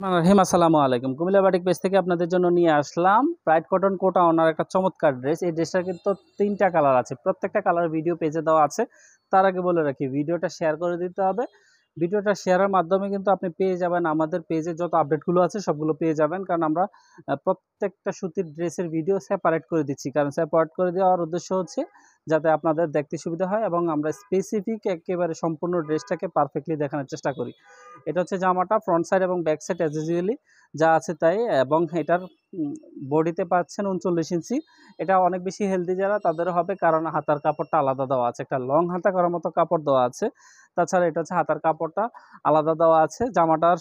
রহিম, আসসালামু আলাইকুম। Comilla batik page থেকে আপনাদের জন্য নিয়ে আসলাম ব্রাইট কটন কোটা ওনার একটা চমৎকার ড্রেস। এই ড্রেসটার কিন্তু 3টা কালার আছে, প্রত্যেকটা কালার ভিডিও পেজে দেওয়া আছে। তার আগে বলে রাখি, ভিডিওটা শেয়ার করে দিতে হবে। ভিডিওটা শেয়ারের মাধ্যমে কিন্তু আপনি পেয়ে যাবেন আমাদের পেজে যত আপডেটগুলো আছে সবগুলো পেয়ে যাবেন, কারণ আমরা প্রত্যেকটা সুতির ড্রেসের ভিডিও সেপারেট করে দিচ্ছি। কারণ সেপারেট করে দেওয়ার উদ্দেশ্য হচ্ছে যাতে আপনাদের দেখতে সুবিধা হয় এবং আমরা স্পেসিফিক একেবারে সম্পূর্ণ ড্রেসটাকে পারফেক্টলি দেখানোর চেষ্টা করি। এটা হচ্ছে জামাটা, ফ্রন্ট সাইড এবং ব্যাক সাইড অ্যাজ ইউজুয়ালি যা আছে তাই, এবং এটার বডিতে পাচ্ছেন 39 ইঞ্চি। এটা অনেক বেশি হেলদি যারা তাদেরও হবে, কারণ হাতার কাপড়টা আলাদা দেওয়া আছে, একটা লং হাতা করার মতো কাপড় দেওয়া আছে। তাছাড়া এটা হচ্ছে হাতার কাপড়টা আলাদা দেওয়া আছে। জামাটার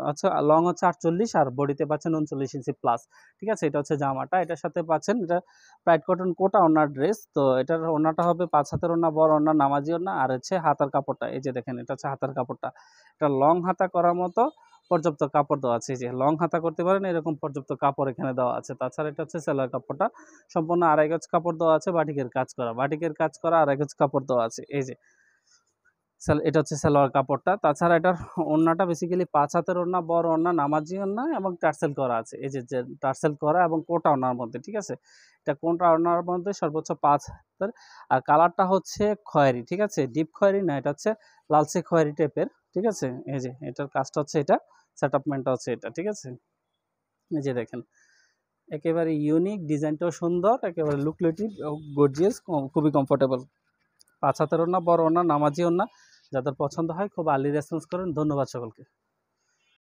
হচ্ছে লং হচ্ছে 48 আর বডিতে পাচ্ছেন 39 ইঞ্চি প্লাস। ঠিক আছে, এটা হচ্ছে জামাটা। এটার সাথে পাচ্ছেন এটা ব্রাইট কটন কোটা ওনার ড্রেস। তো এটার ওড়নাটা হবে 5 হাতের ওড়না, বড় ওড়না, নামাজি ওড়না। আর হচ্ছে হাতার কাপড়টা এই যে দেখেন, এটা হচ্ছে হাতার কাপড়টা। এটা লং হাতা করার মতো পর্যাপ্ত কাপড় দেওয়া আছে। যে লং হাতা করতে পারেন এরকম পর্যাপ্ত কাপড় এখানে দেওয়া আছে। তাছাড়া এটা হচ্ছে সেলোয়ার কাপড়টা সম্পূর্ণ আড়াই গজ কাপড় দেওয়া আছে, বাটিকের কাজ করা, বাটিকের কাজ করা আড়াই গজ কাপড় দেওয়া আছে। এই যে এটা হচ্ছে সালোয়ার কাপড়টা। তাছাড়া এটার ওড়নাটা বেসিক্যালি 5 হাতের ওড়না, বড় ওড়না, নামাজি ওড়না এবং টার্সেল করা আছে। এই যে টার্সেল করা এবং কোটা ওড়নার মধ্যে। ঠিক আছে, এটা কোটা ওড়নার মধ্যে সর্বোচ্চ 5 হাতের। আর কালারটা হচ্ছে খয়েরি। ঠিক আছে, ডিপ খয়েরি না, এটা হচ্ছে লালচে খয়েরি টাইপের। ঠিক আছে, এই যে এটার কাজটা হচ্ছে এটা, সেটআপমেন্টটা হচ্ছে এটা। ঠিক আছে, এই যে দেখেন, একেবারে ইউনিক, ডিজাইনটাও সুন্দর, একেবারে লুকলেটিভ, গর্জিয়াস, খুবই কমফোর্টেবল। 5 হাতের ওড়না, বড় ওড়না, নামাজি ওড়না। যাদের পছন্দ হয় খুব আর্লি রেসপন্স করেন। ধন্যবাদ সকলকে।